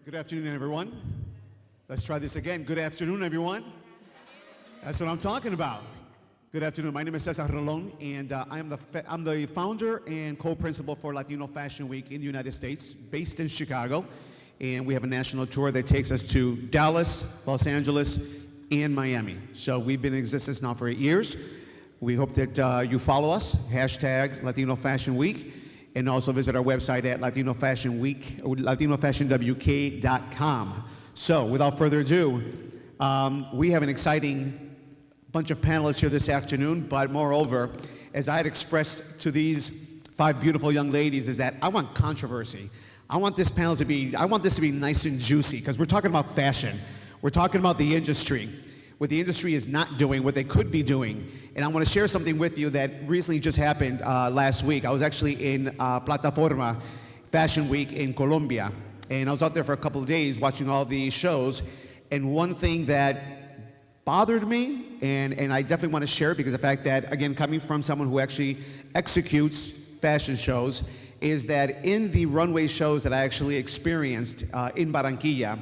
Good afternoon, everyone. Let's try this again. Good afternoon, everyone. That's what I'm talking about. Good afternoon. My name is Cesar Rolón, and I'm the founder and co-principal for Latino Fashion Week in the United States, based in Chicago. And we have a national tour that takes us to Dallas, Los Angeles, and Miami. So we've been in existence now for 8 years. We hope that you follow us, hashtag Latino Fashion Week, and also visit our website at Latino Fashion Week, LatinoFashionWK.com. So without further ado, we have an exciting bunch of panelists here this afternoon, but moreover, as I had expressed to these 5 beautiful young ladies, is that I want controversy. I want this to be nice and juicy, because we're talking about fashion. We're talking about the industry, what the industry is not doing, what they could be doing. And I want to share something with you that recently just happened last week. I was actually in Plataforma Fashion Week in Colombia, and I was out there for a couple of days watching all the shows. And one thing that bothered me, and I definitely want to share it because of the fact that, again, coming from someone who actually executes fashion shows, is that in the runway shows that I actually experienced in Barranquilla,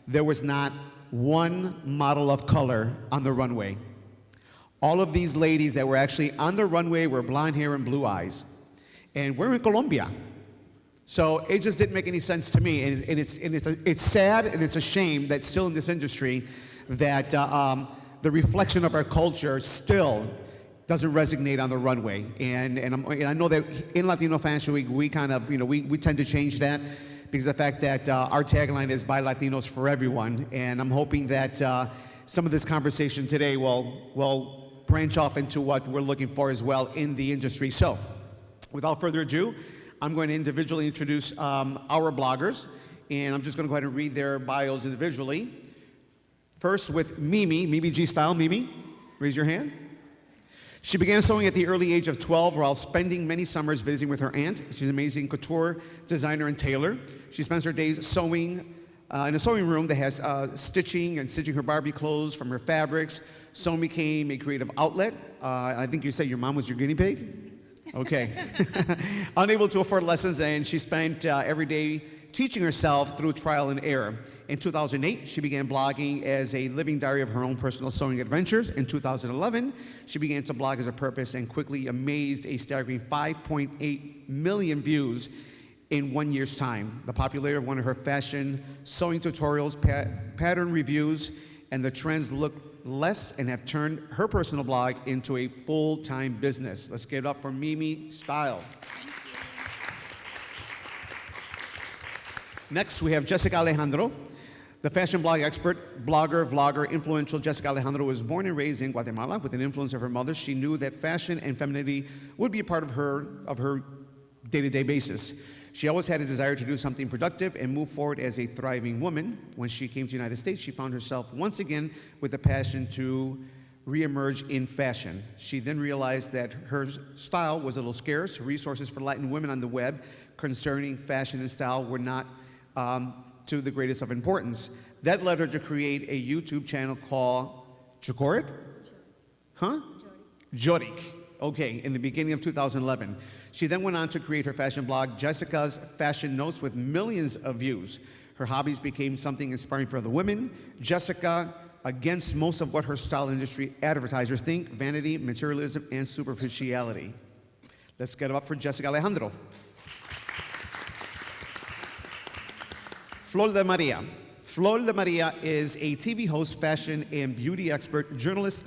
there was not one model of color on the runway. All of these ladies that were actually on the runway were blonde hair and blue eyes. And we're in Colombia. So it just didn't make any sense to me. And it's sad and it's a shame that still in this industry that the reflection of our culture still doesn't resonate on the runway. And I know that in Latino Fashion Week, we kind of, we tend to change that because of the fact that our tagline is by Latinos for everyone. And I'm hoping that some of this conversation today will branch off into what we're looking for as well in the industry. So without further ado, I'm going to individually introduce our bloggers, and I'm just going to go ahead and read their bios individually. First with Mimi G Style. Mimi, raise your hand. She began sewing at the early age of 12 while spending many summers visiting with her aunt. She's an amazing couture designer and tailor. She spends her days sewing in a sewing room that has stitching her Barbie clothes from her fabrics. Sewing became a creative outlet. I think you said your mom was your guinea pig? Okay. Unable to afford lessons, and she spent every day teaching herself through trial and error. In 2008, she began blogging as a living diary of her own personal sewing adventures. In 2011, she began to blog as a purpose and quickly amazed a staggering 5.8 million views in 1 year's time. The popularity of one of her fashion sewing tutorials, pattern reviews, and the trends look less and have turned her personal blog into a full-time business. Let's give it up for Mimi Style. Thank you. Next, we have Jessica Alejandro. The fashion blog expert, blogger, vlogger, influential Jessica Alejandro was born and raised in Guatemala. With an influence of her mother, she knew that fashion and femininity would be a part of her day-to-day basis. She always had a desire to do something productive and move forward as a thriving woman. When she came to the United States, she found herself once again with a passion to reemerge in fashion. She then realized that her style was a little scarce. Resources for Latin women on the web concerning fashion and style were not to the greatest of importance. That led her to create a YouTube channel called Jorik? Huh? Jorik. Okay, in the beginning of 2011. She then went on to create her fashion blog, Jessica's Fashion Notes, with millions of views. Her hobbies became something inspiring for other women. Jessica, against most of what her style industry advertisers think, vanity, materialism, and superficiality. Let's get it up for Jessica Alejandro. Flor de Maria. Flor de Maria is a TV host, fashion and beauty expert, journalist,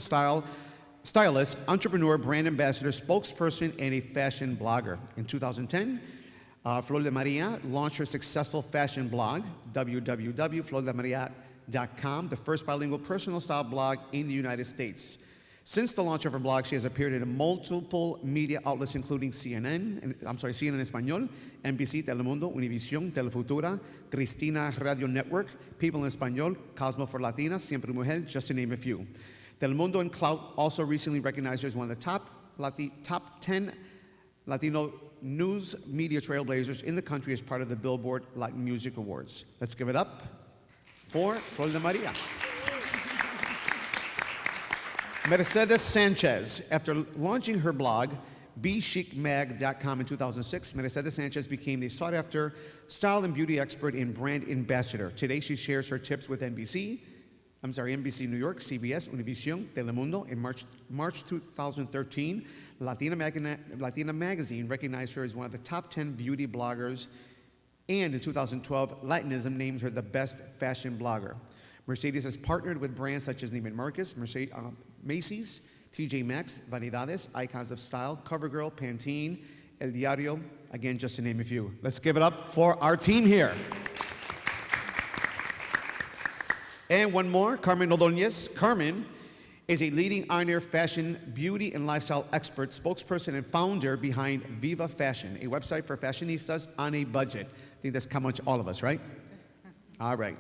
stylist, entrepreneur, brand ambassador, spokesperson, and a fashion blogger. In 2010, Flor de Maria launched her successful fashion blog, www.flordemaria.com, the first bilingual personal style blog in the United States. Since the launch of her blog, she has appeared in multiple media outlets, CNN Español, NBC, Telemundo, Univision, Telefutura, Cristina Radio Network, People in Español, Cosmo for Latinas, Siempre Mujer, just to name a few. Telemundo and Clout also recently recognized her as one of the top 10 Latino news media trailblazers in the country as part of the Billboard Latin Music Awards. Let's give it up for Flor de Maria. Mercedes Sanchez. After launching her blog, bchicmag.com in 2006, Mercedes Sanchez became the sought-after style and beauty expert and brand ambassador. Today, she shares her tips with NBC New York, CBS, Univision, Telemundo. In March 2013, Latina Magazine recognized her as one of the top 10 beauty bloggers, and in 2012, Latinism named her the best fashion blogger. Mercedes has partnered with brands such as Neiman Marcus, Macy's, TJ Maxx, Vanidades, Icons of Style, CoverGirl, Pantene, El Diario, again, just to name a few. Let's give it up for our team here. And one more, Carmen Ordonez. Carmen is a leading on-air fashion, beauty, and lifestyle expert, spokesperson, and founder behind Viva Fashion, a website for fashionistas on a budget. I think that's how much all of us, right? All right.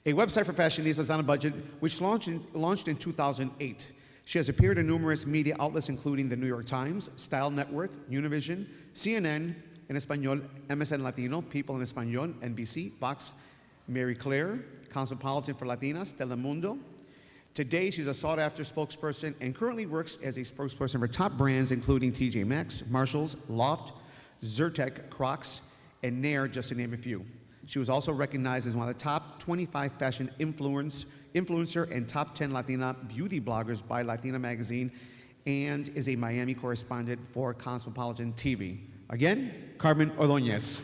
A website for fashionistas on a budget, which launched in 2008. She has appeared in numerous media outlets, including the New York Times, Style Network, Univision, CNN en Español, MSN Latino, People en Español, NBC, Fox, Mary Claire, Cosmopolitan for Latinas, Telemundo. Today, she's a sought-after spokesperson and currently works as a spokesperson for top brands, including TJ Maxx, Marshalls, Loft, Zyrtec, Crocs, and Nair, just to name a few. She was also recognized as one of the top 25 fashion influencer and top 10 Latina beauty bloggers by Latina Magazine, and is a Miami correspondent for Cosmopolitan TV. Again, Carmen Ordonez.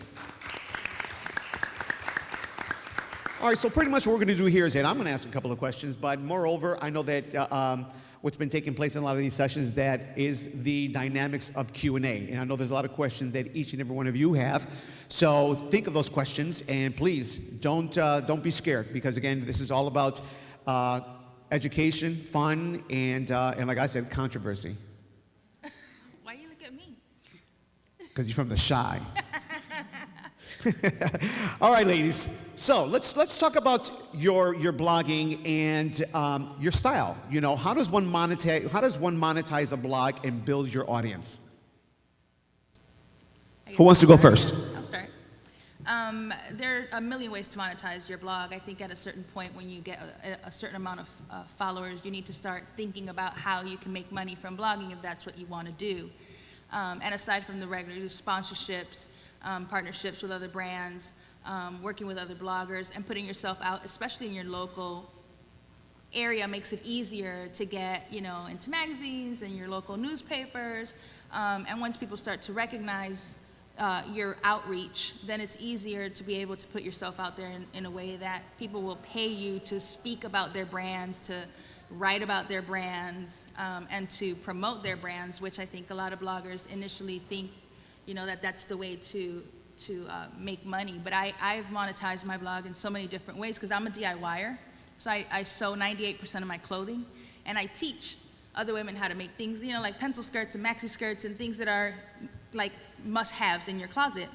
All right, so pretty much what we're going to do here is that I'm going to ask a couple of questions, but moreover, I know that what's been taking place in a lot of these sessions, that is the dynamics of Q&A. And I know there's a lot of questions that each and every one of you have. So think of those questions, and please don't be scared, because again, this is all about education, fun, and like I said, controversy. Why you look at me? Because you're from the Shy. All right, ladies. So let's talk about your blogging and your style. You know, how does one monetize a blog and build your audience? Who wants to go first? I'll start. There are a million ways to monetize your blog. I think at a certain point, when you get a certain amount of followers, you need to start thinking about how you can make money from blogging if that's what you want to do. And aside from the regular sponsorships, partnerships with other brands, working with other bloggers, and putting yourself out, especially in your local area, makes it easier to get, into magazines and your local newspapers. And once people start to recognize your outreach, then it's easier to be able to put yourself out there in a way that people will pay you to speak about their brands, to write about their brands, and to promote their brands, which I think a lot of bloggers initially think that's the way to make money. But I've monetized my blog in so many different ways, because I'm a DIYer. So I sew 98% of my clothing, and I teach other women how to make things, like pencil skirts and maxi skirts and things that are like must-haves in your closet.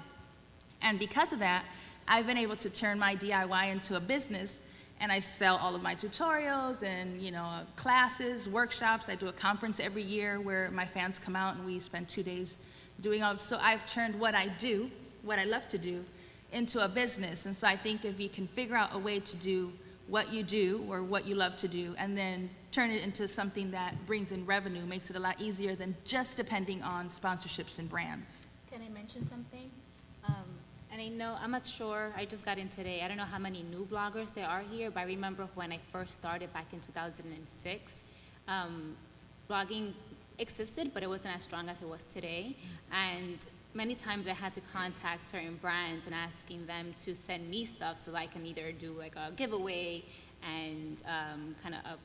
And because of that, I've been able to turn my DIY into a business, and I sell all of my tutorials and classes, workshops. I do a conference every year where my fans come out and we spend 2 days doing all. So I've turned what I do, what I love to do, into a business. And so I think if you can figure out a way to do what you do or what you love to do, and then turn it into something that brings in revenue, makes it a lot easier than just depending on sponsorships and brands. Can I mention something? And I know, I'm not sure, I just got in today, I don't know how many new bloggers there are here, but I remember when I first started back in 2006, blogging existed, but it wasn't as strong as it was today. And many times I had to contact certain brands and asking them to send me stuff so that I can either do like a giveaway and kind of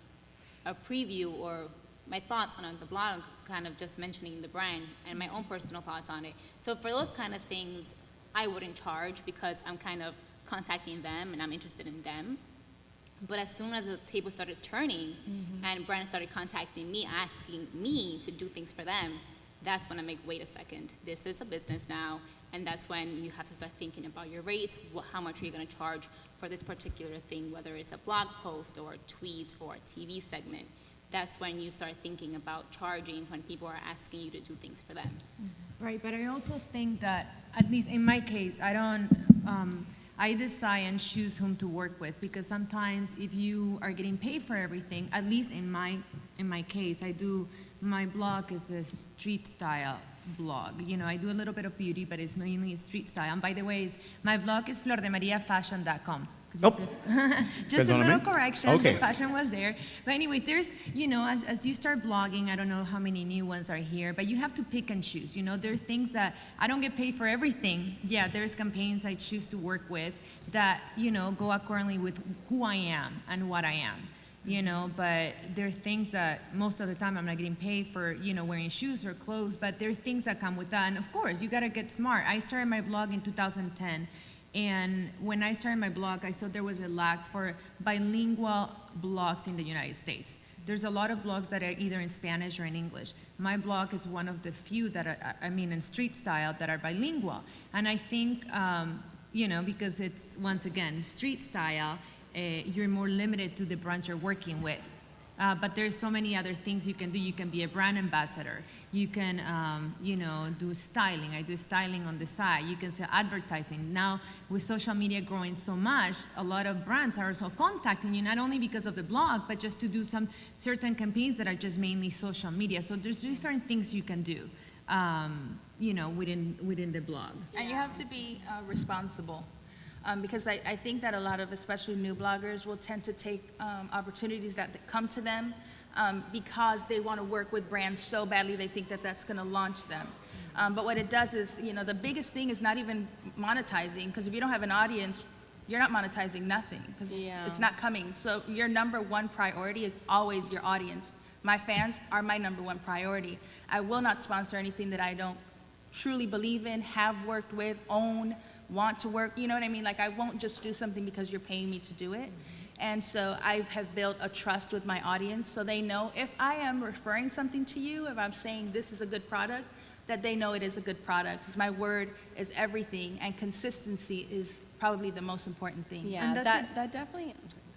a preview, or my thoughts on the blog, kind of just mentioning the brand and my own personal thoughts on it. So for those kind of things, I wouldn't charge, because I'm kind of contacting them and I'm interested in them. But as soon as the table started turning and brands started contacting me, asking me to do things for them, that's when I'm like, wait a second, this is a business now. And that's when you have to start thinking about your rates, how much are you going to charge for this particular thing, whether it's a blog post or a tweet or a TV segment. That's when you start thinking about charging, when people are asking you to do things for them. Right, but I also think that, at least in my case, I decide and choose whom to work with, because sometimes if you are getting paid for everything, at least in my case, I do my blog is a street style blog. You know, I do a little bit of beauty, but it's mainly street style. And by the way, my blog is flordemariafashion.com. Nope. Just a little correction. Okay. The fashion was there. But anyways, there's, you know, as you start blogging, I don't know how many new ones are here, but you have to pick and choose. You know, there are things that I don't get paid for everything. Yeah, there's campaigns I choose to work with that, you know, go accordingly with who I am and what I am. You know, but there are things that most of the time I'm not getting paid for, you know, wearing shoes or clothes, but there are things that come with that. And of course, you gotta get smart. I started my blog in 2010. And when I started my blog, I saw there was a lack for bilingual blogs in the United States. There's a lot of blogs that are either in Spanish or in English. My blog is one of the few that are, I mean, in street style that are bilingual. And I think, you know, because it's, once again, street style, you're more limited to the brands you're working with. But there's so many other things you can do. You can be a brand ambassador. You can, you know, do styling. I do styling on the side. You can sell advertising. Now, with social media growing so much, a lot of brands are also contacting you, not only because of the blog, but just to do some certain campaigns that are just mainly social media. So there's different things you can do, you know, within the blog. And you have to be responsible. Because I think that a lot of, especially new bloggers, will tend to take opportunities that come to them because they want to work with brands so badly they think that that's going to launch them. But what it does is, you know, the biggest thing is not even monetizing, because if you don't have an audience, you're not monetizing nothing, because it's not coming. So your number one priority is always your audience. My fans are my number one priority. I will not sponsor anything that I don't truly believe in, have worked with, own, want to work, you know what I mean? Like, I won't just do something because you're paying me to do it. And so I have built a trust with my audience, so they know if I am referring something to you, if I'm saying this is a good product, that they know it is a good product, because my word is everything, and consistency is probably the most important thing. Yeah, And that definitely,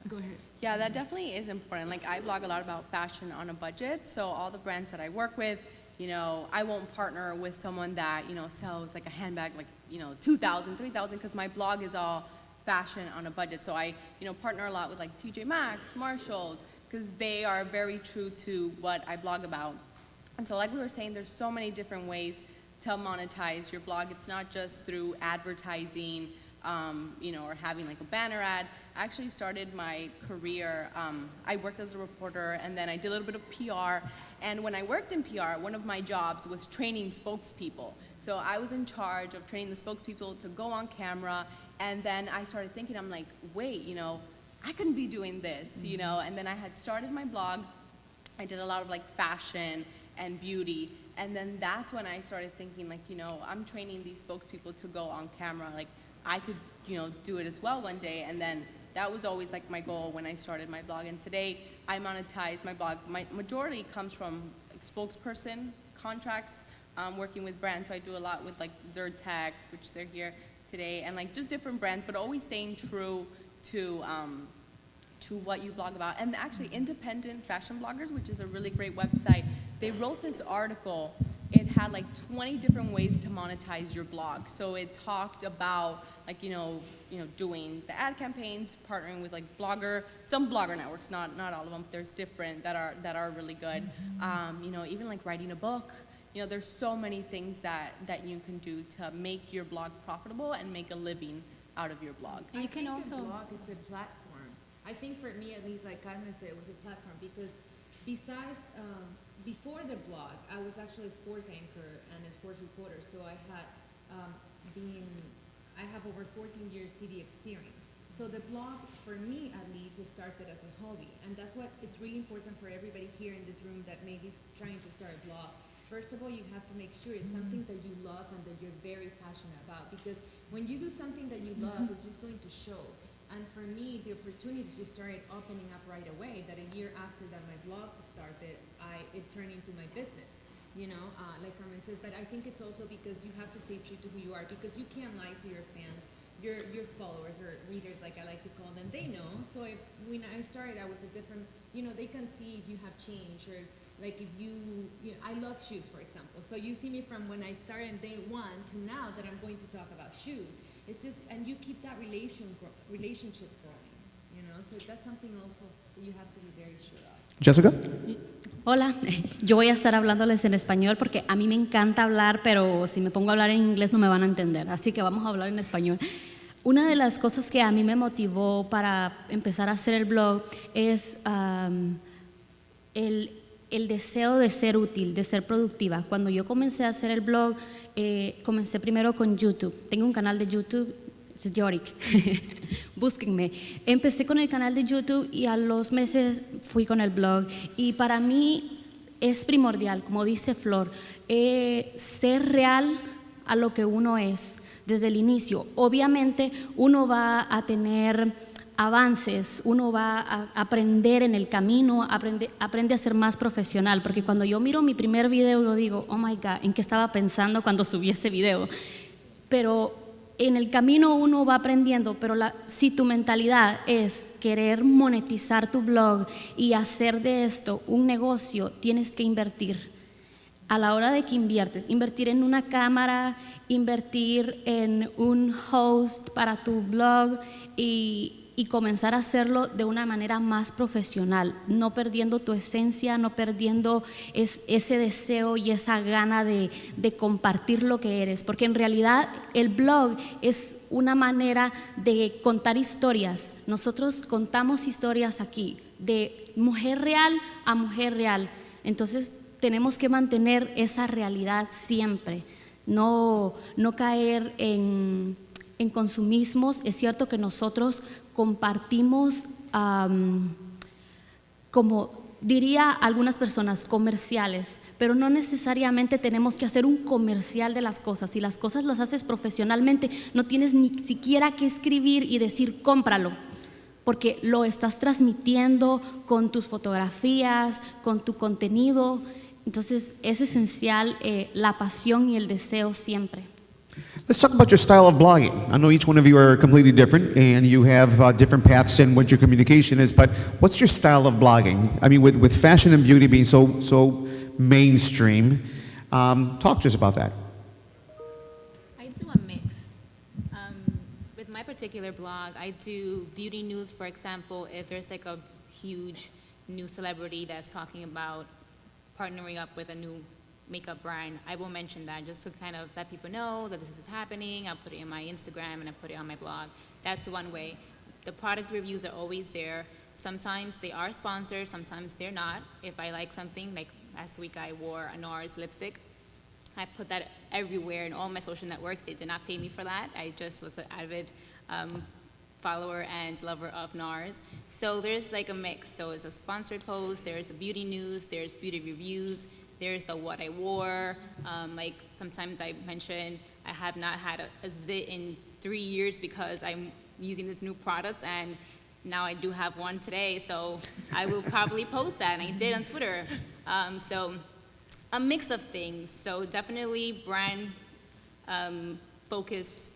Go ahead. yeah, that definitely is important. Like, I blog a lot about fashion on a budget, so all the brands that I work with, you know, I won't partner with someone that, you know, sells like a handbag, like, you know, $2,000, $3,000, because my blog is all fashion on a budget. So I, you know, partner a lot with like TJ Maxx, Marshalls, because they are very true to what I blog about. And so like we were saying, there's so many different ways to monetize your blog. It's not just through advertising, you know, or having like a banner ad. I actually started my career, I worked as a reporter, and then I did a little bit of PR. And when I worked in PR, one of my jobs was training spokespeople. So I was in charge of training the spokespeople to go on camera. And then I started thinking, I'm like, wait, you know, I couldn't be doing this, you know. And then I had started my blog. I did a lot of like fashion and beauty. And then that's when I started thinking, like, you know, I'm training these spokespeople to go on camera. Like, I could, you know, do it as well one day. And then that was always like my goal when I started my blog. And today I monetize my blog. My majority comes from like, spokesperson contracts, working with brands. So I do a lot with like Zyrtec, which they're here today, and like just different brands, but always staying true to what you blog about. And actually, Independent Fashion Bloggers, which is a really great website, they wrote this article. It had like 20 different ways to monetize your blog. So it talked about like, you know, doing the ad campaigns, partnering with like some blogger networks, not all of them, but there's different that are really good. You know, even like writing a book. You know, there's so many things that you can do to make your blog profitable and make a living out of your blog. And you can also, the blog is a platform. I think for me, at least, like Carmen said, it was a platform because besides, before the blog, I was actually a sports anchor and a sports reporter. So I had I have over 14 years TV experience. So the blog, for me at least, it started as a hobby. And that's what it's really important for everybody here in this room that maybe is trying to start a blog. First of all, you have to make sure it's something that you love and that you're very passionate about, because when you do something that you love, it's just going to show. And for me, the opportunity just started opening up right away, that a year after that my blog started, it turned into my business, you know, like Carmen says. But I think it's also because you have to stay true to who you are, because you can't lie to your fans, your followers or readers, like I like to call them. They know. So when I started, I was a different, you know, they can see if you have changed, or like if you know, I love shoes, for example. So you see me from when I started on day one to now that I'm going to talk about shoes. It's just, and you keep that relationship growing, you know? So that's something also that you have to be very sure of. Jessica? Hola, yo voy a estar hablándoles en español porque a mí me encanta hablar, pero si me pongo a hablar en inglés no me van a entender, así que vamos a hablar en español. Una de las cosas que a mí me motivó para empezar a hacer el blog es el deseo de ser útil, de ser productiva. Cuando yo comencé a hacer el blog, comencé primero con YouTube. Tengo un canal de YouTube, es Yorick, búsquenme. Empecé con el canal de YouTube y a los meses fui con el blog. Y para mí es primordial, como dice Flor, ser real a lo que uno es desde el inicio. Obviamente uno va a tener avances, uno va a aprender en el camino, aprende a ser más profesional, porque cuando yo miro mi primer video yo digo, oh my God, ¿en qué estaba pensando cuando subí ese video? Pero en el camino uno va aprendiendo, pero si tu mentalidad es querer monetizar tu blog y hacer de esto un negocio, tienes que invertir. A la hora de que inviertes, invertir en una cámara, invertir en un host para tu blog y comenzar a hacerlo de una manera más profesional, no perdiendo tu esencia, no perdiendo ese deseo y esa gana de compartir lo que eres, porque en realidad el blog es una manera de contar historias. Nosotros contamos historias aquí, de mujer real a mujer real, entonces tenemos que mantener esa realidad siempre, no caer en consumismos. Es cierto que nosotros compartimos, como diría algunas personas, comerciales, pero no necesariamente tenemos que hacer un comercial de las cosas. Si las cosas las haces profesionalmente, no tienes ni siquiera que escribir y decir cómpralo, porque lo estás transmitiendo con tus fotografías, con tu contenido. Entonces es esencial la pasión y el deseo siempre. Let's talk about your style of blogging. I know each one of you are completely different and you have different paths in what your communication is, but what's your style of blogging? I mean, with fashion and beauty being so mainstream, talk to us about that. I do a mix. With my particular blog, I do beauty news, for example. If there's like a huge new celebrity that's talking about partnering up with a new makeup brand, I will mention that just to kind of let people know that this is happening. I'll put it in my Instagram and I put it on my blog. That's one way. The product reviews are always there. Sometimes they are sponsored, sometimes they're not. If I like something, like last week I wore a NARS lipstick. I put that everywhere in all my social networks. They did not pay me for that. I just was an avid follower and lover of NARS. So there's like a mix. So it's a sponsored post, there's the beauty news, there's beauty reviews, there's the what I wore. Like sometimes I mention I have not had a zit in 3 years because I'm using this new product, and now I do have one today, so I will probably post that, and I did on Twitter. So a mix of things. So definitely brand focused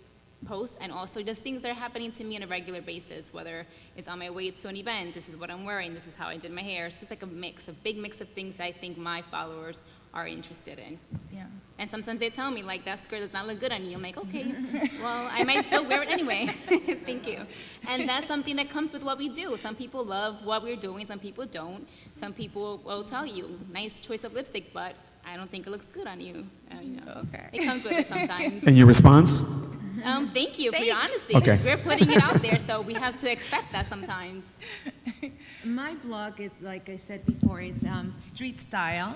posts, and also just things that are happening to me on a regular basis, whether it's on my way to an event, this is what I'm wearing, this is how I did my hair. It's just like a mix, a big mix of things that I think my followers are interested in. Yeah. And sometimes they tell me, like, that skirt does not look good on you. I'm like, okay, well, I might still wear it anyway. Thank you. And that's something that comes with what we do. Some people love what we're doing, some people don't. Some people will tell you, nice choice of lipstick, but I don't think it looks good on you. Okay. It comes with it sometimes. And your response? Thank you for your honesty. Okay. We're putting it out there, so we have to expect that sometimes. My blog is, like I said before, it's street style.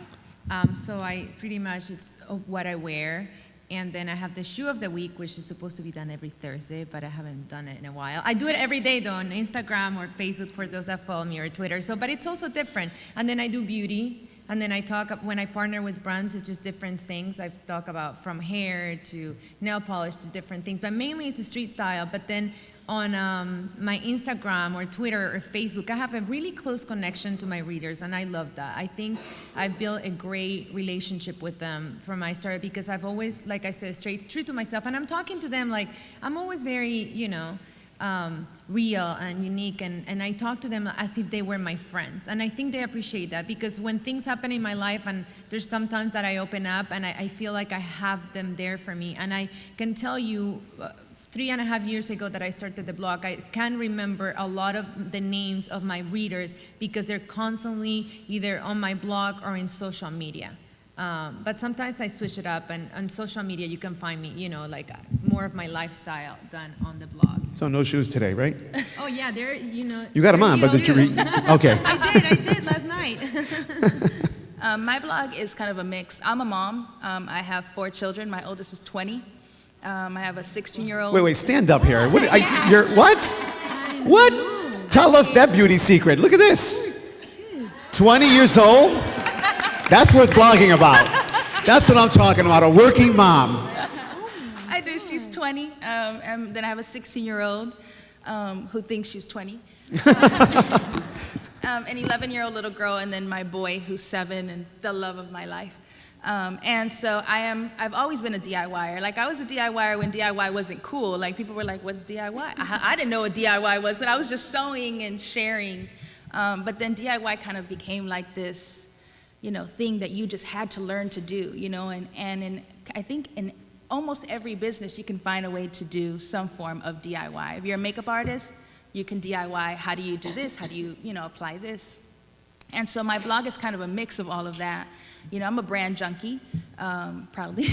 So I pretty much, it's what I wear. And then I have the shoe of the week, which is supposed to be done every Thursday, but I haven't done it in a while. I do it every day, though, on Instagram or Facebook for those that follow me, or Twitter. So, but it's also different. And then I do beauty. And then I talk, when I partner with brands, it's just different things. I talk about from hair to nail polish to different things. But mainly it's a street style. But then on my Instagram or Twitter or Facebook, I have a really close connection to my readers, and I love that. I think I've built a great relationship with them from my start, because I've always, like I said, straight true to myself. And I'm talking to them like, I'm always very, real and unique, and I talk to them as if they were my friends. And I think they appreciate that, because when things happen in my life, and there's sometimes that I open up and I feel like I have them there for me, and I can tell you 3.5 years ago that I started the blog, I can remember a lot of the names of my readers because they're constantly either on my blog or in social media. But sometimes I switch it up, and on social media you can find me, like more of my lifestyle than on the blog. So no shoes today, right? Oh yeah, they're, You got them they're on, but did you real. Okay. I did last night. My blog is kind of a mix. I'm a mom. I have 4 children. My oldest is 20. I have a 16-year-old. Wait, stand up here. You're what? What? Tell us that beauty secret. Look at this. 20 years old? That's worth blogging about. That's what I'm talking about, a working mom. I do. She's 20. And then I have a 16-year-old who thinks she's 20. An 11-year-old little girl, and then my boy who's 7 and the love of my life. And so I've always been a DIYer. Like, I was a DIYer when DIY wasn't cool. Like, people were like, what's DIY? I didn't know what DIY was, and I was just sewing and sharing. But then DIY kind of became like this, thing that you just had to learn to do, and I think in almost every business you can find a way to do some form of DIY. If you're a makeup artist, you can DIY, how do you do this? How do you, apply this? And so my blog is kind of a mix of all of that. I'm a brand junkie, proudly.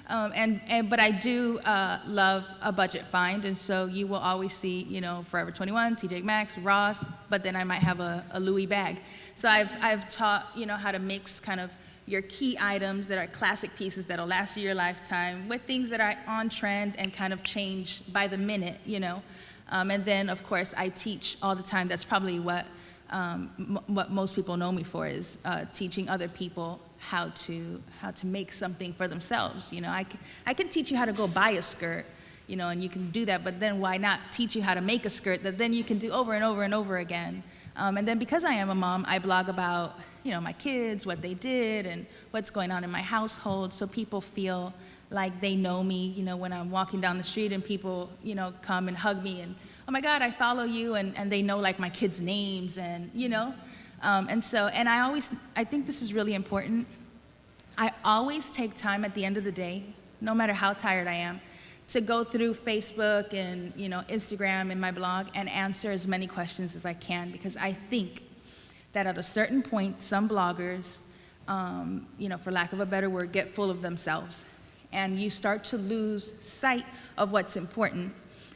But I do love a budget find, and so you will always see, Forever 21, TJ Maxx, Ross, but then I might have a Louis bag. So I've taught, how to mix kind of your key items that are classic pieces that'll last you your lifetime with things that are on trend and kind of change by the minute, And then, of course, I teach all the time. That's probably what most people know me for, is teaching other people how to make something for themselves. I can teach you how to go buy a skirt, and you can do that, but then why not teach you how to make a skirt that then you can do over and over and over again? And then because I am a mom, I blog about, my kids, what they did, and what's going on in my household, so people feel like they know me, when I'm walking down the street and people, come and hug me and, oh my God, I follow you, and they know like my kids' names, and and I think this is really important. I always take time at the end of the day, no matter how tired I am, to go through Facebook and Instagram and my blog and answer as many questions as I can, because I think that at a certain point, some bloggers, for lack of a better word, get full of themselves, and you start to lose sight of what's important.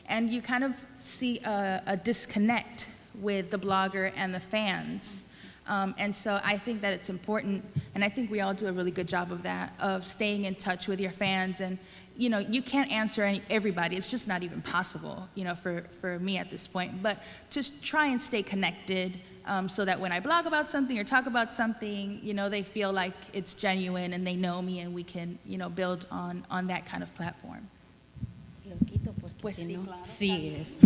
And you kind of see a disconnect with the blogger and the fans. And so I think that it's important, and I think we all do a really good job of that, of staying in touch with your fans. And, you can't answer everybody. It's just not even possible, for me at this point. But just try and stay connected, so that when I blog about something or talk about something, they feel like it's genuine and they know me, and we can, build on that kind of platform. Pues sí, no, claro. sigues.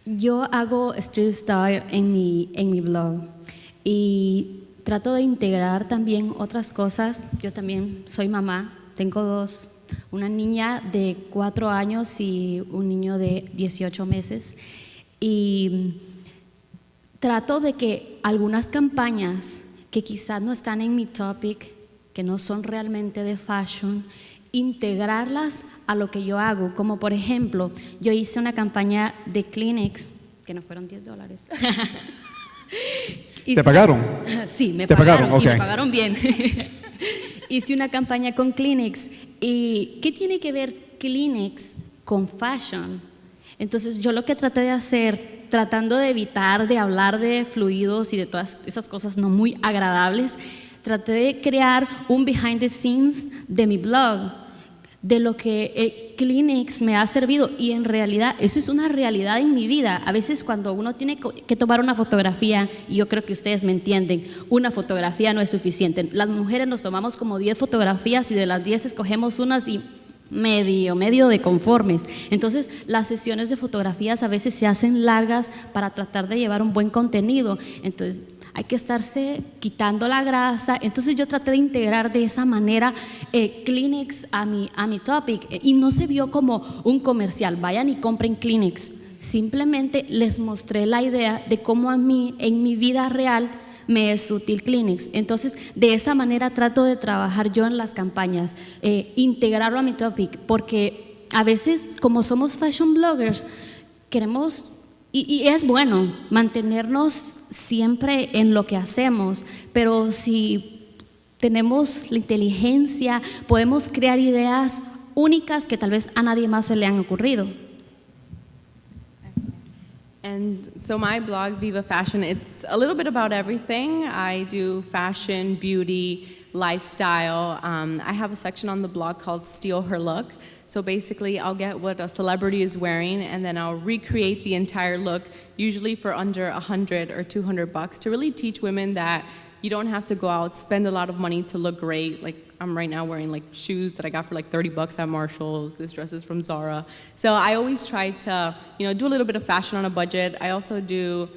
Yo hago street style en mi blog y trato de integrar también otras cosas. Yo también soy mamá, tengo 2, una niña de 4 años y un niño de 18 meses. Y trato de que algunas campañas que quizás no están en mi topic, que no son realmente de fashion, integrarlas a lo que yo hago, como por ejemplo, yo hice una campaña de Kleenex, que no fueron $10. ¿Te pagaron? Sí, me ¿Te pagaron, pagaron? y me Ok. pagaron bien. Hice una campaña con Kleenex. ¿Y qué tiene que ver Kleenex con fashion? Entonces yo lo que traté de hacer, tratando de evitar de hablar de fluidos y de todas esas cosas no muy agradables, traté de crear un behind the scenes de mi blog, de lo que Kleenex me ha servido, y en realidad eso es una realidad en mi vida. A veces cuando uno tiene que tomar una fotografía, y yo creo que ustedes me entienden, una fotografía no es suficiente. Las mujeres nos tomamos como 10 fotografías y de las 10 escogemos unas y medio de conformes. Entonces las sesiones de fotografías a veces se hacen largas para tratar de llevar un buen contenido. Entonces hay que estarse quitando la grasa. Entonces yo traté de integrar de esa manera Kleenex a mi topic, y no se vio como un comercial, vayan y compren Kleenex. Simplemente les mostré la idea de cómo a mí en mi vida real me es útil Clinics. Entonces, de esa manera trato de trabajar yo en las campañas, integrarlo a mi topic, porque a veces, como somos fashion bloggers, queremos, y es bueno mantenernos siempre en lo que hacemos, pero si tenemos la inteligencia, podemos crear ideas únicas que tal vez a nadie más se le han ocurrido. And so my blog, Viva Fashion, it's a little bit about everything. I do fashion, beauty, lifestyle. I have a section on the blog called Steal Her Look. So basically, I'll get what a celebrity is wearing, and then I'll recreate the entire look, usually for under $100 or $200, to really teach women that you don't have to go out, spend a lot of money to look great. Like, I'm right now wearing like shoes that I got for like $30 at Marshall's. This dress is from Zara. So I always try to, do a little bit of fashion on a budget. I also do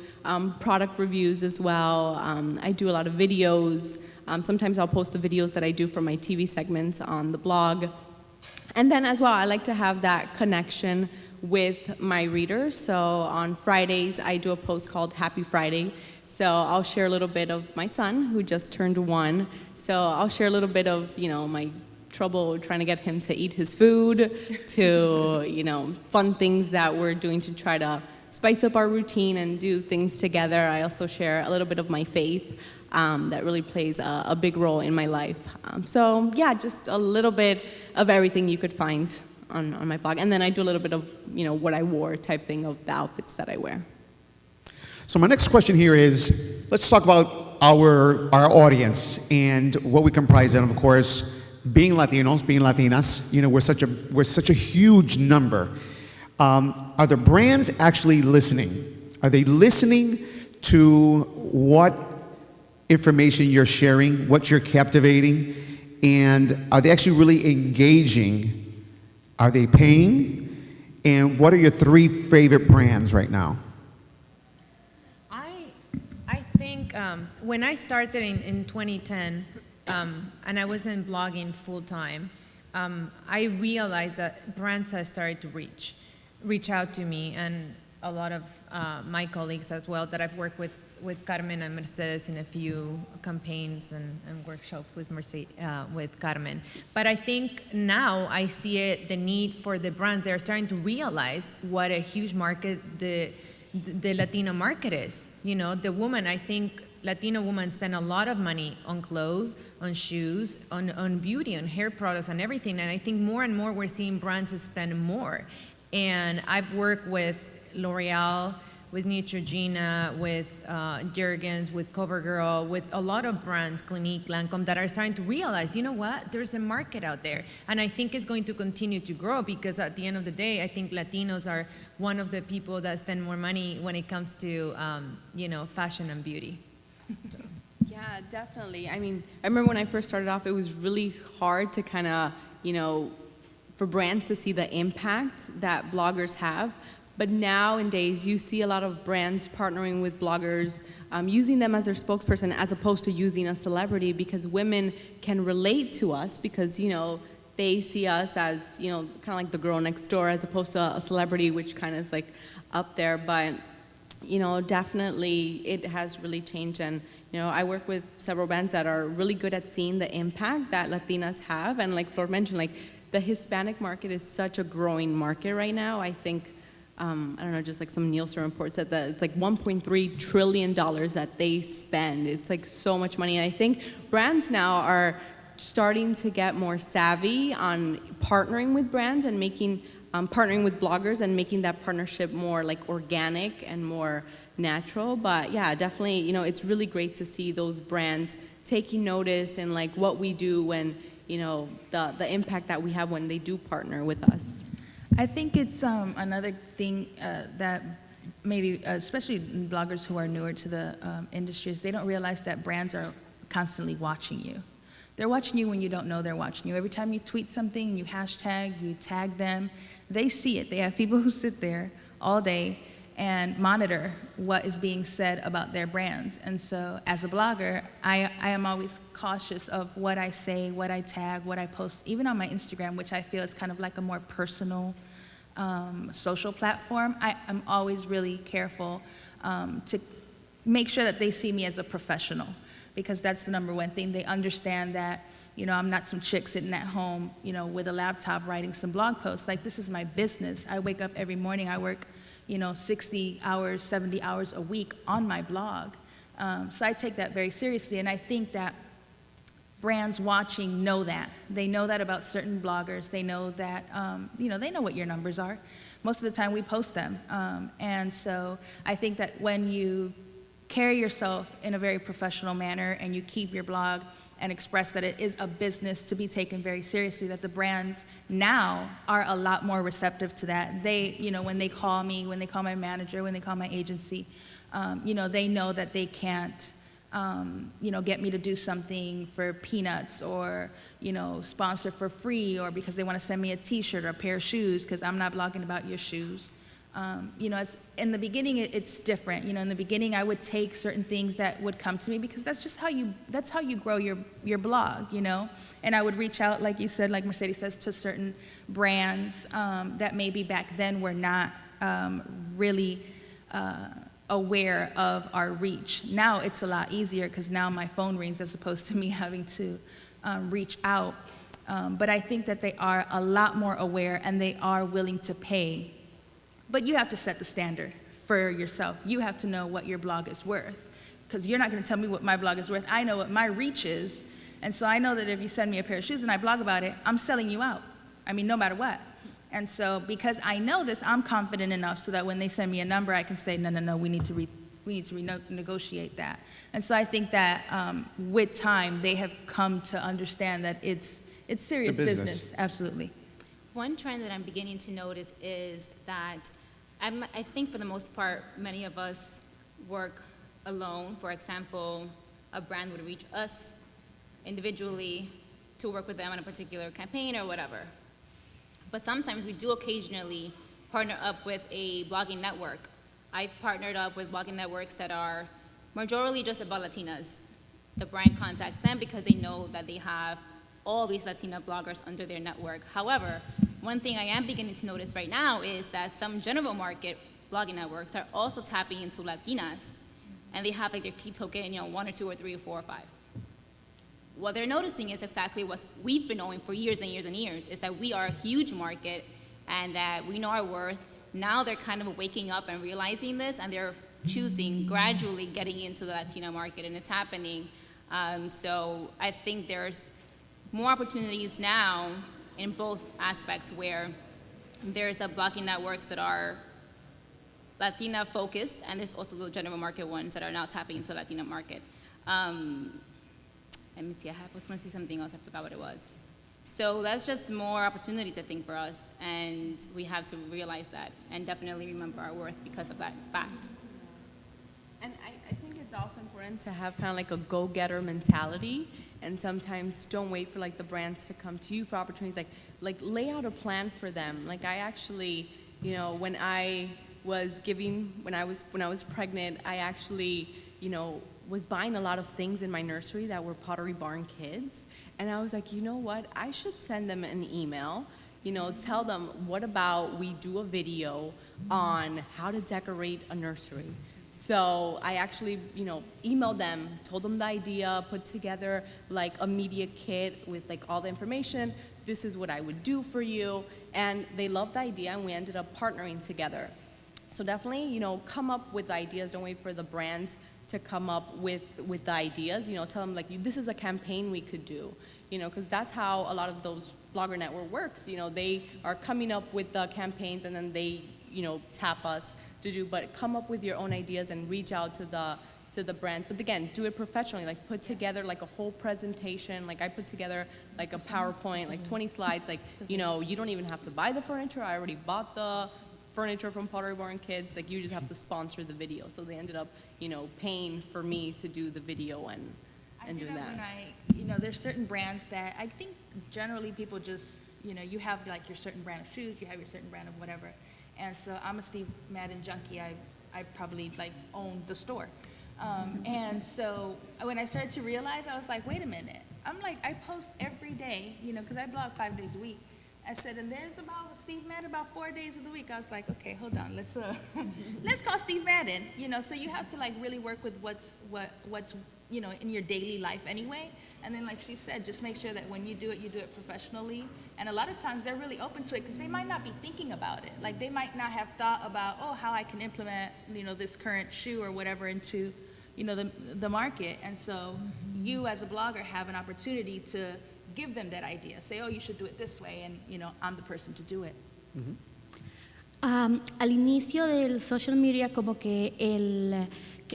product reviews as well. I do a lot of videos. Sometimes I'll post the videos that I do for my TV segments on the blog. And then as well, I like to have that connection with my readers. So on Fridays, I do a post called Happy Friday. So I'll share a little bit of my son, who just turned 1. So I'll share a little bit of, my trouble trying to get him to eat his food, to, fun things that we're doing to try to spice up our routine and do things together. I also share a little bit of my faith. That really plays a big role in my life. So yeah, just a little bit of everything you could find on my blog. And then I do a little bit of, what I wore type thing of the outfits that I wear. So my next question here is, let's talk about our audience and what we comprise of course, being Latinos, being Latinas, we're such a huge number. Are the brands actually listening? Are they listening to what information you're sharing, what you're captivating, and are they actually really engaging? Are they paying? And what are your 3 favorite brands right now? I think when I started in 2010, and I wasn't blogging full time, I realized that brands had started to reach out to me, and a lot of my colleagues as well that I've worked with Carmen and Mercedes in a few campaigns and workshops with Carmen. But I think now I see the need for the brands. They're starting to realize what a huge market the Latino market is. The woman, I think Latino women spend a lot of money on clothes, on shoes, on beauty, on hair products, on everything. And I think more and more we're seeing brands spend more. And I've worked with L'Oreal, with Neutrogena, with Jergens, with CoverGirl, with a lot of brands, Clinique, Lancome, that are starting to realize, you know what, there's a market out there. And I think it's going to continue to grow because at the end of the day, I think Latinos are one of the people that spend more money when it comes to, fashion and beauty. Yeah, definitely. I mean, I remember when I first started off, it was really hard to kind of, for brands to see the impact that bloggers have. But nowadays, you see a lot of brands partnering with bloggers, using them as their spokesperson as opposed to using a celebrity, because women can relate to us because, they see us as, kind of like the girl next door as opposed to a celebrity, which kind of is like up there. But, definitely it has really changed. And, I work with several brands that are really good at seeing the impact that Latinas have. And like Flor mentioned, like the Hispanic market is such a growing market right now. I think, I don't know, just like some Nielsen report said that it's like $1.3 trillion that they spend. It's like so much money. And I think brands now are starting to get more savvy on partnering with brands and partnering with bloggers and making that partnership more like organic and more natural. But yeah, definitely, it's really great to see those brands taking notice and like what we do when, the impact that we have when they do partner with us. I think it's another thing that maybe, especially bloggers who are newer to the industry, is they don't realize that brands are constantly watching you. They're watching you when you don't know they're watching you. Every time you tweet something, you hashtag, you tag them, they see it. They have people who sit there all day and monitor what is being said about their brands. And so as a blogger, I am always cautious of what I say, what I tag, what I post, even on my Instagram, which I feel is kind of like a more personal social platform. I'm always really careful to make sure that they see me as a professional, because that's the number one thing. They understand that, I'm not some chick sitting at home, with a laptop writing some blog posts. Like, this is my business. I wake up every morning, I work, 60 hours, 70 hours a week on my blog. So I take that very seriously, and I think that brands watching know that. They know that about certain bloggers. They know that, they know what your numbers are. Most of the time we post them. And so I think that when you carry yourself in a very professional manner and you keep your blog and express that it is a business to be taken very seriously, that the brands now are a lot more receptive to that. They, when they call me, when they call my manager, when they call my agency, they know that they can't, get me to do something for peanuts or, sponsor for free, or because they want to send me a t-shirt or a pair of shoes because I'm not blogging about your shoes. In the beginning, it's different. In the beginning, I would take certain things that would come to me because that's just how you grow your blog, And I would reach out, like you said, like Mercedes says, to certain brands that maybe back then were not really aware of our reach. Now it's a lot easier because now my phone rings as opposed to me having to reach out. But I think that they are a lot more aware and they are willing to pay. But you have to set the standard for yourself. You have to know what your blog is worth, because you're not going to tell me what my blog is worth. I know what my reach is, and so I know that if you send me a pair of shoes and I blog about it, I'm selling you out. No matter what. And so because I know this, I'm confident enough so that when they send me a number, I can say, no, we need to renegotiate that. And so I think that with time, they have come to understand that it's serious business. Absolutely. One trend that I'm beginning to notice is that I think for the most part, many of us work alone. For example, a brand would reach us individually to work with them on a particular campaign or whatever. But sometimes we do occasionally partner up with a blogging network. I've partnered up with blogging networks that are majorly just about Latinas. The brand contacts them because they know that they have all these Latina bloggers under their network. However, one thing I am beginning to notice right now is that some general market blogging networks are also tapping into Latinas, and they have like their key token, 1 or 2 or 3 or 4 or 5. What they're noticing is exactly what we've been knowing for years and years and years, is that we are a huge market and that we know our worth. Now they're kind of waking up and realizing this, and they're choosing gradually getting into the Latina market, and it's happening. So I think there's more opportunities now in both aspects, where there's a blogging networks that are Latina focused, and there's also the general market ones that are now tapping into the Latina market. Let me see, I was going to say something else, I forgot what it was. So that's just more opportunities, I think, for us, and we have to realize that and definitely remember our worth because of that fact. And I think it's also important to have kind of like a go-getter mentality, and sometimes don't wait for like the brands to come to you for opportunities. Like lay out a plan for them. Like I actually, when I was pregnant, I actually, was buying a lot of things in my nursery that were Pottery Barn kids, and I was like, you know what? I should send them an email. Tell them, what about we do a video on how to decorate a nursery. So I actually, emailed them, told them the idea, put together like a media kit with like all the information. This is what I would do for you. And they loved the idea, and we ended up partnering together. So definitely, come up with ideas. Don't wait for the brands to come up with the ideas. Tell them like, this is a campaign we could do. Because that's how a lot of those blogger network works. They are coming up with the campaigns, and then they, tap us to do, but come up with your own ideas and reach out to the brand. But again, do it professionally, like put together like a whole presentation. Like I put together like a PowerPoint, like 20 slides, like, you don't even have to buy the furniture. I already bought the furniture from Pottery Barn Kids. Like you just have to sponsor the video. So they ended up, paying for me to do the video and do that. When there's certain brands that I think generally people just, you have like your certain brand of shoes, you have your certain brand of whatever. And so I'm a Steve Madden junkie. I probably like own the store. And so when I started to realize, I was like, wait a minute. I'm like, I post every day, because I blog 5 days a week. I said, and there's about, Steve Madden about 4 days of the week. I was like, okay, hold on, let's let's call Steve Madden, so you have to like really work with what's in your daily life anyway. And then like she said, just make sure that when you do it professionally. And a lot of times they're really open to it because they might not be thinking about it. Like they might not have thought about, how I can implement, this current shoe or whatever into, the market. And so you as a blogger have an opportunity to give them that idea. Say, you should do it this way. And, I'm the person to do it. Al inicio del social media como que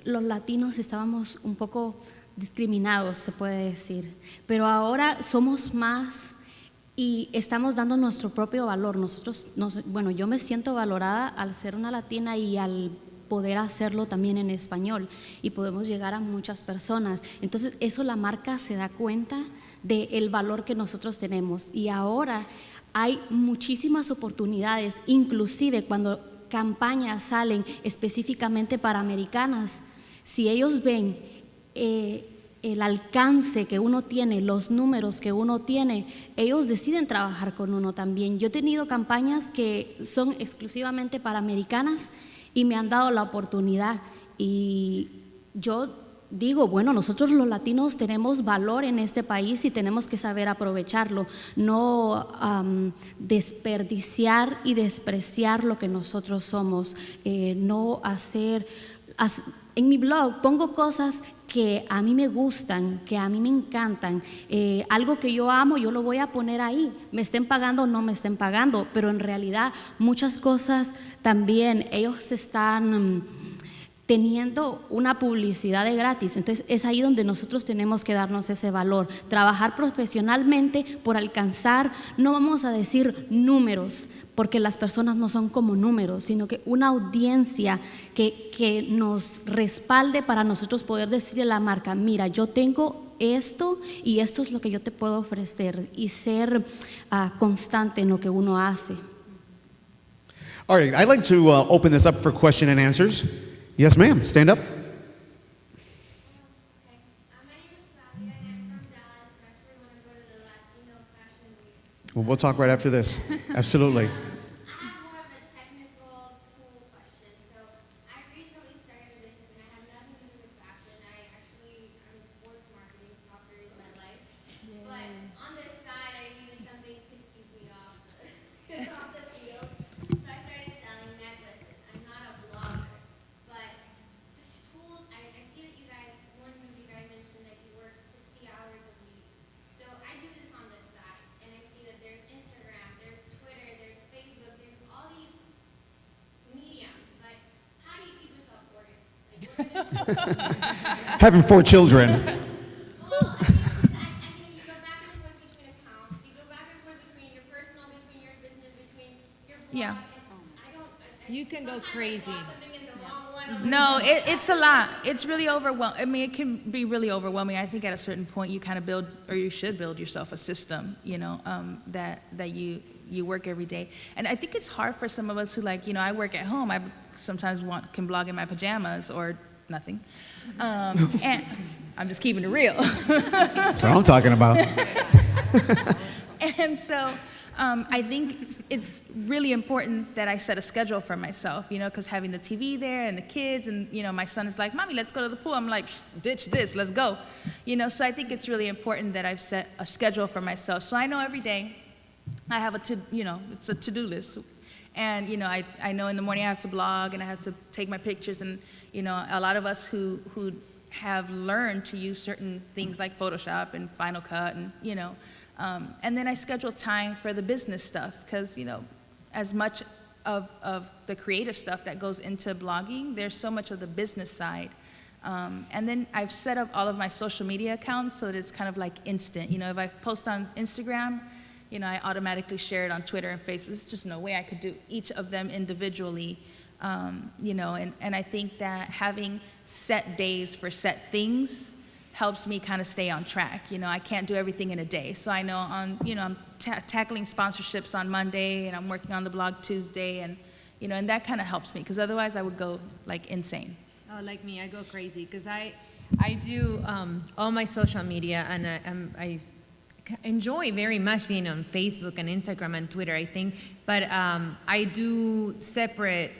los latinos estábamos un poco discriminados, se puede decir, pero ahora somos más y estamos dando nuestro propio valor. Yo me siento valorada al ser una latina y al poder hacerlo también en español y podemos llegar a muchas personas. Entonces eso la marca se da cuenta del valor que nosotros tenemos y ahora hay muchísimas oportunidades, inclusive cuando campañas salen específicamente para americanas, si ellos ven el alcance que uno tiene, los números que uno tiene, ellos deciden trabajar con uno también. Yo he tenido campañas que son exclusivamente para americanas y me han dado la oportunidad y yo digo, nosotros los latinos tenemos valor en este país y tenemos que saber aprovecharlo, no desperdiciar y despreciar lo que nosotros somos, no hacer. En mi blog pongo cosas que a mí me gustan, que a mí me encantan, algo que yo amo, yo lo voy a poner ahí, me estén pagando o no me estén pagando, pero en realidad muchas cosas también ellos están teniendo una publicidad de gratis, entonces es ahí donde nosotros tenemos que darnos ese valor, trabajar profesionalmente por alcanzar, no vamos a decir números, porque las personas no son como números, sino que una audiencia que nos respalde para nosotros poder decirle a la marca, mira, yo tengo esto y esto es lo que yo te puedo ofrecer y ser constante en lo que uno hace. All right, I'd like to open this up for question and answers. Yes, ma'am. Stand up. My name is Claudia and I'm from Dallas. I actually want to go to the Latino Fashion Week. Well, we'll talk right after this. Absolutely. I have more of a technical tool question. So I recently started a business and I have nothing to do with fashion. I'm sports marketing, soccer is my life. But on this side, I needed something to keep me off the field. So I started selling necklaces. I'm not a blogger. But just tools, I see that you guys, one of you guys mentioned that you work 60 hours a week. So I do this on this side, and I see that there's Instagram, there's Twitter, there's Facebook, there's all these mediums. But how do you keep yourself organized? Having 4 children. Well, I mean, you go back and forth between accounts, you go back and forth between your personal, between your business, between your blog. Yeah. You can go crazy. No, it's a lot. It's really overwhelming. I mean, it can be really overwhelming. I think at a certain point you kind of build, or you should build yourself a system, that you work every day. And I think it's hard for some of us who I work at home. I sometimes can blog in my pajamas or nothing. And I'm just keeping it real. That's what I'm talking about. And so I think it's really important that I set a schedule for myself, because having the TV there and the kids and, my son is like, Mommy, let's go to the pool. I'm like, ditch this, let's go. So I think it's really important that I've set a schedule for myself. So I know every day I have it's a to-do list. And, I know in the morning I have to blog and I have to take my pictures and, a lot of us who have learned to use certain things like Photoshop and Final Cut and, and then I schedule time for the business stuff because, as much of the creative stuff that goes into blogging, there's so much of the business side. And then I've set up all of my social media accounts so that it's kind of like instant. If I post on Instagram, I automatically share it on Twitter and Facebook. There's just no way I could do each of them individually. And I think that having set days for set things helps me kind of stay on track. I can't do everything in a day. So I know I'm tackling sponsorships on Monday and I'm working on the blog Tuesday and, and that kind of helps me because otherwise I would go insane. Oh, like me, I go crazy because I do all my social media and I enjoy very much being on Facebook and Instagram and Twitter, I think. But I do separate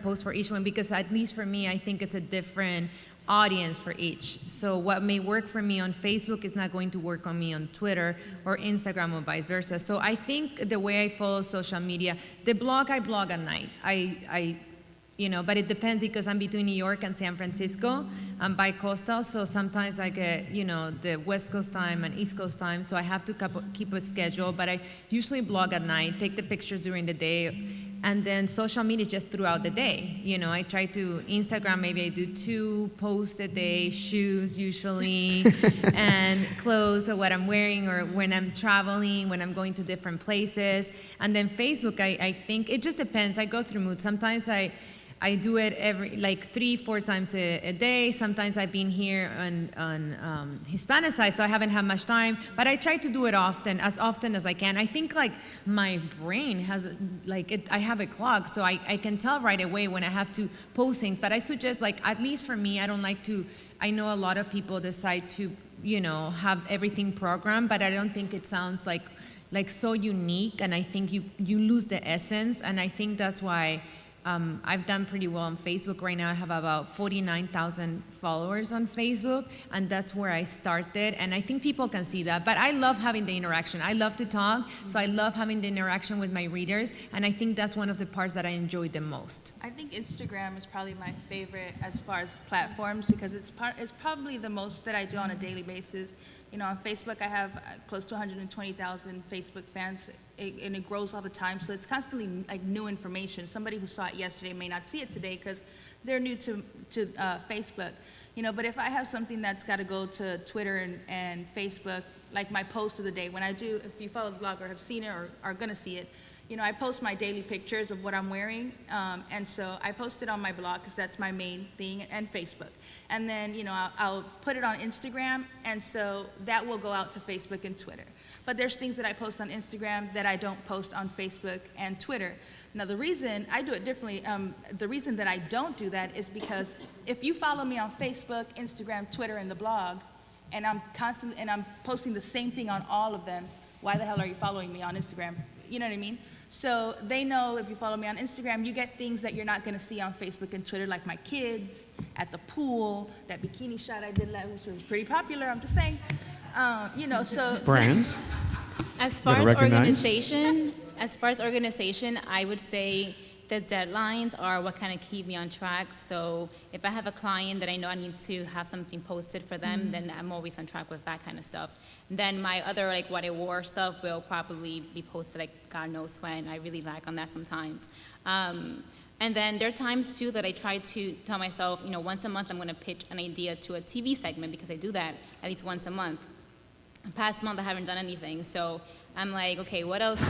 posts for each one, because at least for me, I think it's a different audience for each. So what may work for me on Facebook is not going to work on me on Twitter or Instagram or vice versa. So I think the way I follow social media, I blog at night. But it depends, because I'm between New York and San Francisco. I'm bi-coastal, so sometimes I get, the West Coast time and East Coast time, so I have to keep a schedule. But I usually blog at night, take the pictures during the day, and then social media just throughout the day. I try to Instagram, maybe I do 2 posts a day, shoes usually, and clothes, or what I'm wearing, or when I'm traveling, when I'm going to different places. And then Facebook, I think, it just depends. I go through moods. Sometimes I do it every 3-4 times a day. Sometimes I've been here on Hispanic side, so I haven't had much time. But I try to do it often as I can. I think my brain has I have a clock, so I can tell right away when I have to post things. But I suggest at least for me, I don't like to. I know a lot of people decide to have everything programmed, but I don't think it sounds like so unique, and I think you lose the essence, and I think that's why. I've done pretty well on Facebook. Right now I have about 49,000 followers on Facebook, and that's where I started, and I think people can see that. But I love having the interaction. I love to talk, so I love having the interaction with my readers, and I think that's one of the parts that I enjoy the most. I think Instagram is probably my favorite as far as platforms, because it's probably the most that I do on a daily basis. On Facebook, I have close to 120,000 Facebook fans, and it grows all the time. So it's constantly new information. Somebody who saw it yesterday may not see it today because they're new to Facebook. But if I have something that's got to go to Twitter and Facebook, like my post of the day, when I do, if you follow the blog or have seen it or are going to see it, I post my daily pictures of what I'm wearing, and so I post it on my blog because that's my main thing, and Facebook. And then, I'll put it on Instagram, and so that will go out to Facebook and Twitter. But there's things that I post on Instagram that I don't post on Facebook and Twitter. Now, the reason I do it differently, the reason that I don't do that is because if you follow me on Facebook, Instagram, Twitter, and the blog, and I'm posting the same thing on all of them, why the hell are you following me on Instagram? You know what I mean? So they know if you follow me on Instagram, you get things that you're not going to see on Facebook and Twitter, like my kids at the pool, that bikini shot I did, which was pretty popular, I'm just saying. So Brands. As far Gotta as recognize. organization, I would say the deadlines are what kind of keep me on track. So if I have a client that I know I need to have something posted for them, then I'm always on track with that kind of stuff. Then my other what I wore stuff will probably be posted God knows when. I really lag on that sometimes. And then there are times too that I try to tell myself, once a month I'm going to pitch an idea to a TV segment, because I do that at least once a month. Past month I haven't done anything, so I'm like, okay, what else?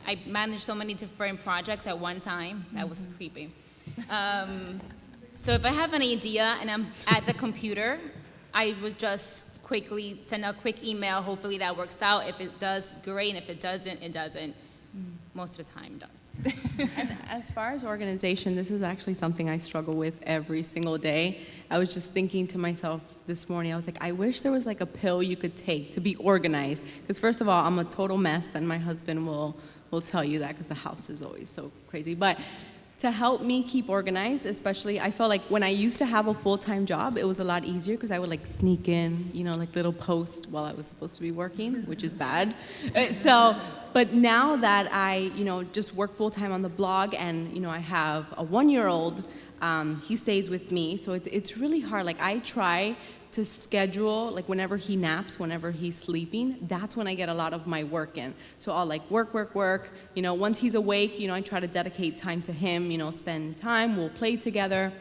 I managed so many different projects at one time. That was creepy. So if I have an idea and I'm at the computer, I would just quickly send a quick email. Hopefully that works out. If it does, great. And if it doesn't, it doesn't. Most of the time it does. And as far as organization, this is actually something I struggle with every single day. I was just thinking to myself this morning, I was like, I wish there was a pill you could take to be organized. Because first of all, I'm a total mess, and my husband will tell you that because the house is always so crazy. But to help me keep organized, especially, I felt like when I used to have a full-time job, it was a lot easier because I would sneak in, little posts while I was supposed to be working, which is bad. But now that I, just work full-time on the blog, and, I have a 1-year-old, he stays with me, so it's really hard. I try to schedule, whenever he naps, whenever he's sleeping, that's when I get a lot of my work in. So I'll work. Once he's awake, I try to dedicate time to him, spend time, we'll play together.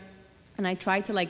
And I try to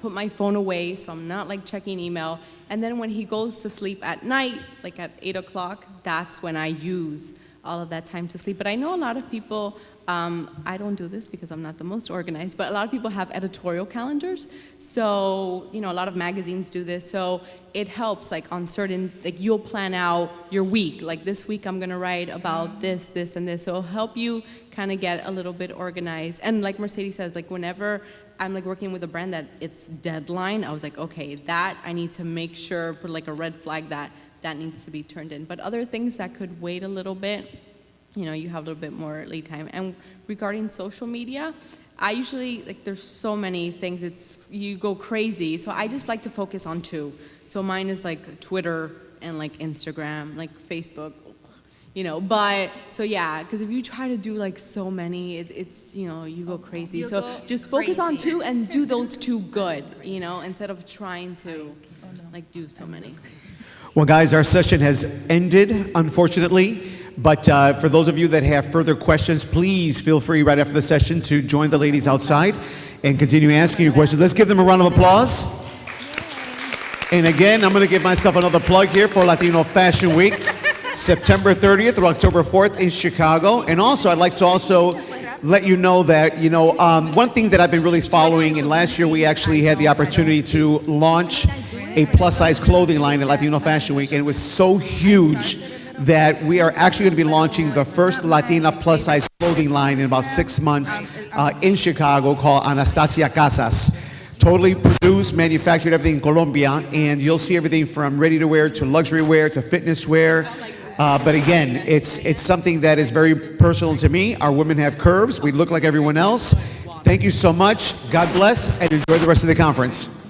put my phone away so I'm not checking email. And then when he goes to sleep at night, at 8 o'clock, that's when I use all of that time to sleep. But I know a lot of people, I don't do this because I'm not the most organized, but a lot of people have editorial calendars. So, a lot of magazines do this. So it helps, on certain, you'll plan out your week. This week I'm gonna write about this, this, and this. So it'll help you kind of get a little bit organized. And like Mercedes says, whenever I'm working with a brand that it's deadline, I was okay, that I need to make sure, put a red flag that that needs to be turned in. But other things that could wait a little bit, you know, you have a little bit more lead time. And regarding social media, I usually, like, there's so many things, you go crazy. So I just like to focus on two. So mine is like Twitter and like Instagram, like Facebook, you know, but, so yeah, because if you try to do like so many, it's, you know, you go crazy. You'll So go just focus on crazy. two and do those two good, you know, instead of trying to like do so many. Well, guys, our session has ended, unfortunately. But for those of you that have further questions, please feel free right after the session to join the ladies outside and continue asking your questions. Let's give them a round of applause. And again, I'm going to give myself another plug here for Latino Fashion Week, September 30th through October 4th in Chicago. And also, I'd like to also let you know that, you know, one thing that I've been really following, and last year we actually had the opportunity to launch a plus-size clothing line at Latino Fashion Week, and it was so huge that we are actually going to be launching the first Latina plus-size clothing line in about 6 months in Chicago called Anastasia Casas. Totally produced, manufactured, everything in Colombia, and you'll see everything from ready-to-wear to luxury wear to fitness wear. But again, it's something that is very personal to me. Our women have curves. We look like everyone else. Thank you so much. God bless, and enjoy the rest of the conference.